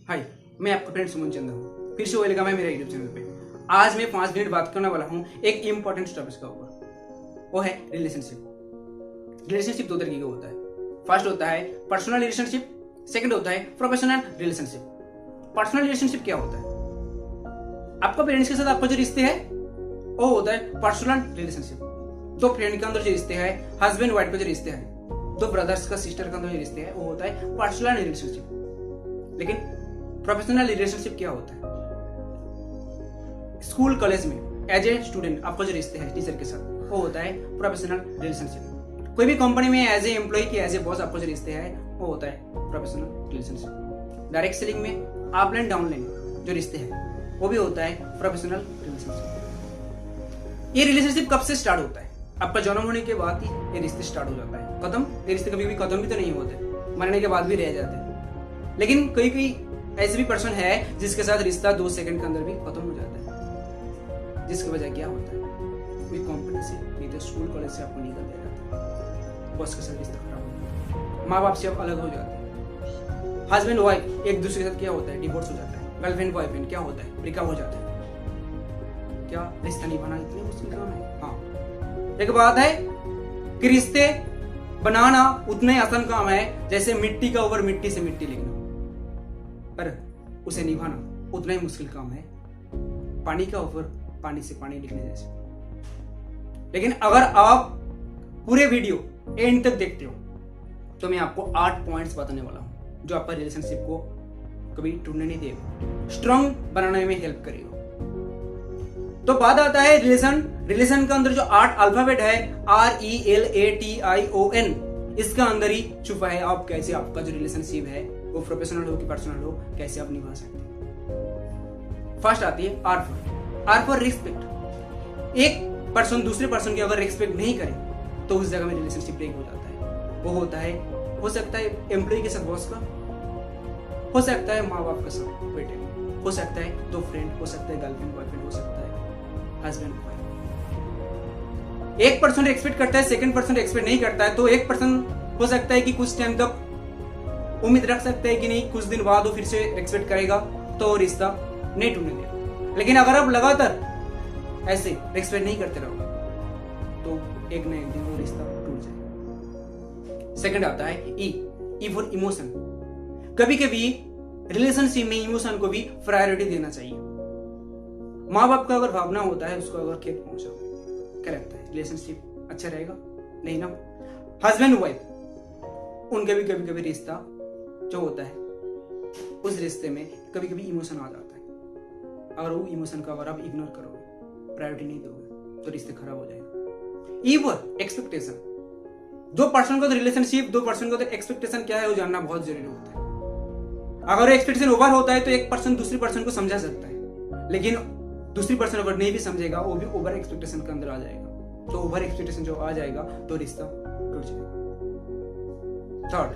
हाय, मैं आपका फ्रेंड सुमन चंद्र हूँ। फिर से वेलकम है मेरे यूट्यूब चैनल पे। आज मैं 5 मिनट बात करने वाला हूँ एक इम्पोर्टेंट टॉपिक का ऊपर। वो है रिलेशनशिप। रिलेशनशिप दो तरीके का होता है। फर्स्ट होता है पर्सनल रिलेशनशिप, सेकंड होता है प्रोफेशनल रिलेशनशिप। पर्सनल रिलेशनशिप क्या होता है? आपका पेरेंट्स के साथ आपका जो रिश्ते है वो होता है पर्सनल रिलेशनशिप। दो फ्रेंड के अंदर जो रिश्ते हैं, हस्बैंड वाइफ के जो रिश्ते हैं, दो ब्रदर्स का सिस्टर के अंदर जो रिश्ते हैं, वो होता है पर्सनल रिलेशनशिप। लेकिन प्रोफेशनल रिलेशनशिप क्या होता है? स्कूल कॉलेज में एज ए स्टूडेंट आपका जो रिश्ते है टीचर के साथ, वो होता है प्रोफेशनल रिलेशनशिप। कोई भी कंपनी में एज ए एम्प्लॉय की एज ए बॉस आपका जो रिश्ते है वो होता है प्रोफेशनल रिलेशनशिप। डायरेक्ट सेलिंग में अपलाइन डाउनलाइन जो रिश्ते हैं वो भी होता है प्रोफेशनल रिलेशनशिप। ये रिलेशनशिप कब से स्टार्ट होता है? आपका जन्म होने के बाद ही ये रिश्ते स्टार्ट हो जाता है। खत्म ये रिश्ते कभी भी खत्म भी तो नहीं होते, मरने के बाद भी रह जाते हैं। लेकिन कोई ऐसे भी पर्सन है जिसके साथ रिश्ता 2 सेकंड के अंदर भी खत्म हो जाता है। जिसकी वजह क्या होता है? कोई कंपनी से, नहीं तो स्कूल कॉलेज से आपको निकल दिया जाता है, बॉस के साथ रिश्ता खराब हो जाता है, माँ बाप से आप अलग हो जाते हैं, हस्बैंड वाइफ एक दूसरे के साथ क्या होता है? डिवोर्स हो जाता है, गर्लफ्रेंड बॉयफ्रेंड क्या होता है? ब्रेकअप हो जाता है। क्या रिश्ता निभाना इतनी मुश्किल काम है? हाँ, एक बात है कि रिश्ते बनाना उतना ही आसान काम है जैसे मिट्टी का ऊपर मिट्टी से मिट्टी लिखना, पर उसे निभाना उतना ही मुश्किल काम है पानी का ऊपर पानी से पानी लिखने जैसे। लेकिन अगर आप पूरे वीडियो एंड तक देखते हो तो मैं आपको 8 पॉइंट्स बताने वाला हूं जो आपका रिलेशनशिप को कभी टूटने नहीं देगा, स्ट्रांग बनाने में हेल्प करेगा। तो बात आता है रिलेशन का अंदर जो 8 अल्फाबेट है RELATION, इसका अंदर ही छुपा है आप कैसे आपका जो रिलेशनशिप है वो प्रोफेशनल हो कि पर्सनल हो कैसे आप निभा सकते हैं। फर्स्ट आती है R फॉर रिस्पेक्ट। एक पर्सन दूसरे पर्सन की अगर रिस्पेक्ट नहीं करे तो उस जगह में रिलेशनशिप ब्रेक हो जाता है। वो होता है, हो सकता है एम्प्लॉय के साथ बॉस का, हो सकता है माँ बाप के साथ बेटे, हो सकता है दो फ्रेंड, हो सकता है गर्लफ्रेंड बॉयफ्रेंड, हो सकता है हस्बैंड वाइफ। एक पर्सन एक्सपेक्ट करता है, सेकंड पर्सन एक्सपेक्ट नहीं करता है, तो एक पर्सन हो सकता है कि कुछ टाइम तक उम्मीद रख सकते हैं कि नहीं कुछ दिन बाद वो फिर से एक्सपेक्ट करेगा तो रिश्ता नहीं टूटने देगा। लेकिन अगर आप लगातार ऐसे एक्सपेक्ट नहीं करते रहोगे तो एक न एक दिन वो रिश्ता टूट जाएगा। सेकंड आता है ई फॉर इमोशन। कभी कभी रिलेशनशिप में इमोशन को भी प्रायोरिटी देना चाहिए। माँ बाप का अगर भावना होता है उसको अगर खेत पहुंचाओ, क्या लगता है रिलेशनशिप अच्छा रहेगा? नहीं ना। हस्बैंड वाइफ उनके भी कभी कभी रिश्ता जो होता है उस रिश्ते में कभी कभी इमोशन आ जाता है। अगर वो इमोशन का अगर आप इग्नोर करोगे, प्रायोरिटी नहीं दोगे तो रिश्ते खराब हो जाएगा। E for expectation. दो पर्सन का तो रिलेशनशिप, दो पर्सन का तो एक्सपेक्टेशन क्या है वो जानना बहुत जरूरी होता है। अगर एक्सपेक्टेशन ओवर होता है तो एक पर्सन दूसरी पर्सन को समझा सकता है, लेकिन दूसरी पर्सन अगर नहीं भी समझेगा वो भी ओवर एक्सपेक्टेशन के अंदर आ जाएगा। तो ओवर एक्सपेक्टेशन जो आ जाएगा तो रिश्ता टूट जाएगा। थर्ड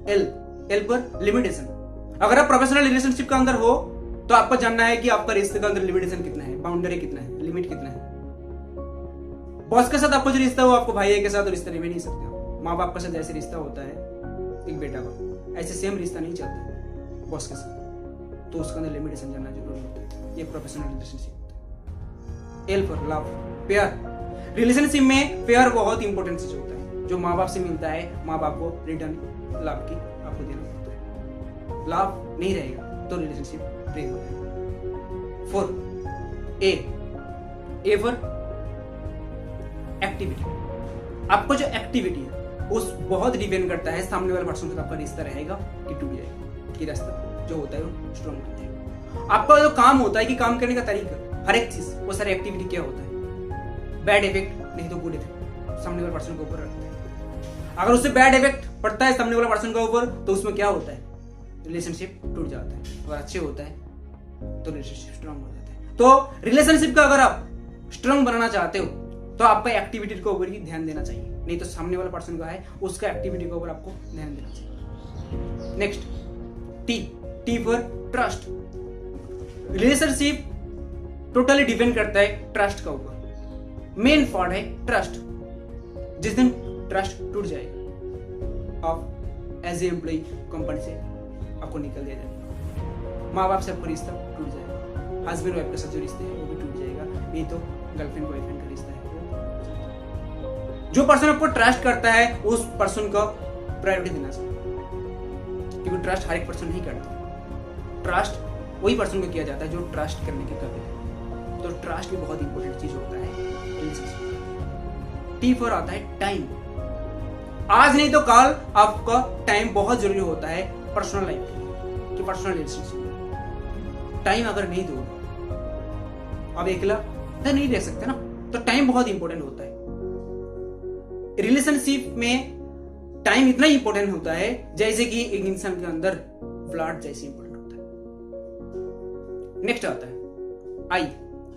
एल पर लिमिटेशन। अगर आप प्रोफेशनल रिलेशनशिप के अंदर हो तो आपको जानना है कि आपका रिश्ते के अंदर लिमिटेशन कितना है, बाउंड्री कितना है, लिमिट कितना है। बॉस के साथ आपको जो रिश्ता हो, आपको भाई के साथ रिश्ता निभा नहीं सकते। माँ बाप के साथ जैसे रिश्ता होता है एक बेटा का, ऐसे सेम रिश्ता नहीं चलता बॉस के साथ, तो उसके अंदर लिमिटेशन जानना जरूरी होता है। ये प्रोफेशनल रिलेशनशिप होता है। एल फॉर लव, प्यार। रिलेशनशिप में प्यार बहुत इंपॉर्टेंट चीज होता है। जो माँ बाप से मिलता है, माँ बाप को रिटर्न लव की आपको देना पड़ता है। लव नहीं रहेगा तो रिलेशनशिप ब्रेक हो जाएगा। Four A for activity. आपको जो एक्टिविटी है उस बहुत डिपेंड करता है सामने वाले पर्सन के साथ आपका रिश्ता रहेगा कि टूट जाएगा, कि रास्ता जो होता है वो स्ट्रॉन्ग होता है। आपका जो काम होता है कि काम करने का तरीका, हर एक चीज, वो सारी एक्टिविटी क्या होता है? बैड इफेक्ट नहीं तो गुड इफेक्ट सामने वाले पर्सन के ऊपर रखता है। अगर उससे बैड इफेक्ट पड़ता है सामने वाले पर्सन के ऊपर तो उसमें क्या होता है? रिलेशनशिप टूट जाता है। अगर अच्छे होता है तो रिलेशनशिप स्ट्रांग हो जाता है। तो रिलेशनशिप का अगर आप स्ट्रांग बनाना चाहते हो तो आपका एक्टिविटी के ऊपर ही ध्यान देना चाहिए, नहीं तो सामने वाला पर्सन का है उसका एक्टिविटी के ऊपर आपको ध्यान देना चाहिए। Next T for trust. Relationship totally depend करता है ट्रस्ट का ऊपर। मेन फॉर्ड है ट्रस्ट। जिस दिन ट्रस्ट टूट जाएगा आप एज ए एम्प्लॉय कंपनी से आपको निकल दिया जाएगा। माँ बाप से आपका रिश्ता टूट जाएगा, हस्बैंड वाइफ के साथ जो रिश्ते हैं वो भी टूट जाएगा, नहीं तो गर्लफ्रेंड बॉयफ्रेंड का रिश्ता है वो। जो पर्सन आपको ट्रस्ट करता है उस पर्सन को प्रायोरिटी देना चाहिए, क्योंकि ट्रस्ट हर एक पर्सन नहीं करता। ट्रस्ट वही पर्सन को किया जाता है जो ट्रस्ट करने के काबिल है। तो ट्रस्ट भी बहुत इंपॉर्टेंट चीज होता है रिलेशनशिप। टी फॉर आता है टाइम। आज नहीं तो कल आपका टाइम बहुत जरूरी होता है पर्सनल लाइफ के लिए, कि पर्सनल रिलेशनशिप में टाइम अगर नहीं दो, अब अकेला नहीं रह सकते ना, तो टाइम बहुत इंपॉर्टेंट होता है। रिलेशनशिप में टाइम इतना इंपॉर्टेंट होता है जैसे कि एक इंसान के अंदर ब्लड जैसे इंपॉर्टेंट होता है। नेक्स्ट आता है आई,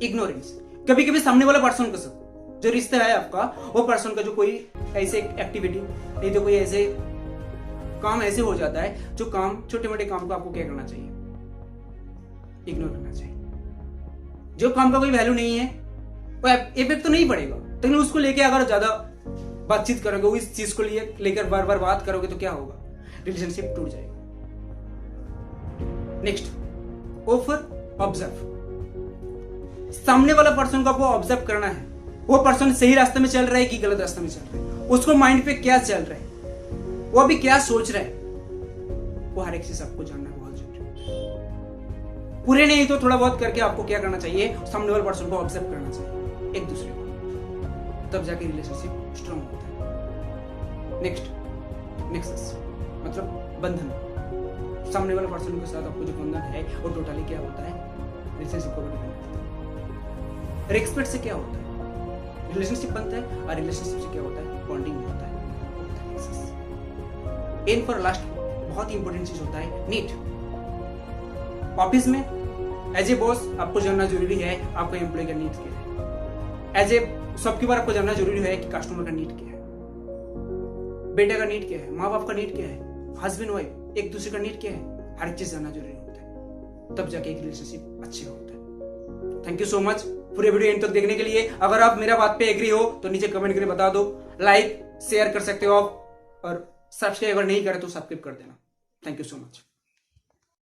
इग्नोरेंस। कभी कभी सामने वाला पर्सन के साथ जो रिश्ता है आपका, वो पर्सन का जो कोई ऐसे एक्टिविटी नहीं तो कोई ऐसे काम ऐसे हो जाता है, जो काम छोटे मोटे काम को आपको क्या करना चाहिए, इग्नोर करना चाहिए। जो काम का कोई वैल्यू नहीं है वो इफेक्ट तो नहीं पड़ेगा, लेकिन उसको लेके अगर ज्यादा बातचीत करोगे, इस चीज को लेकर बार बार बात करोगे तो क्या होगा, रिलेशनशिप टूट जाएगा। Next, offer observe. सामने वाला पर्सन को आपको ऑब्जर्व करना है, वो पर्सन सही रास्ते में चल रहा है कि गलत रास्ते में चल रहा है, उसको माइंड पे क्या चल रहा है, वो अभी क्या सोच रहा है, वो हर एक चीज आपको जानना बहुत जरूरी है। पूरे नहीं तो थोड़ा बहुत करके आपको क्या करना चाहिए, सामने वाले पर्सन को ऑब्जर्व करना चाहिए एक दूसरे को, तब जाके रिलेशनशिप स्ट्रांग होता है। नेक्स्ट, नेक्सस मतलब बंधन। सामने वाले पर्सन के साथ आपको जो बंधन है वो टोटली क्या होता है, रिलेशनशिप को डिपेंड करता है। रिस्पेक्ट से क्या होता है, रिलेशनशिप बनता है, और रिलेशनशिप से क्या होता है, बॉन्डिंग होता है। एंड फॉर लास्ट बहुत इंपॉर्टेंट चीज होता है नीड। ऑफिस में एज ए बॉस आपको जानना जरूरी है आपका एम्प्लॉय का नीड क्या है। एज ए शॉपकीपर आपको जानना जरूरी है कि कस्टमर का नीड क्या है, बेटे का नीड क्या है, माँ बाप का नीड क्या है, हस्बैंड वाइफ एक दूसरे का नीड क्या है, हर एक चीज जानना जरूरी होता है, तब जाके एक रिलेशनशिप अच्छे होता है। थैंक यू सो मच पूरे वीडियो एंड तक देखने के लिए। अगर आप मेरा बात पे एग्री हो तो नीचे कमेंट करके बता दो, लाइक शेयर कर सकते हो आप, और सब्सक्राइब अगर नहीं करे तो सब्सक्राइब कर देना। Thank you so much.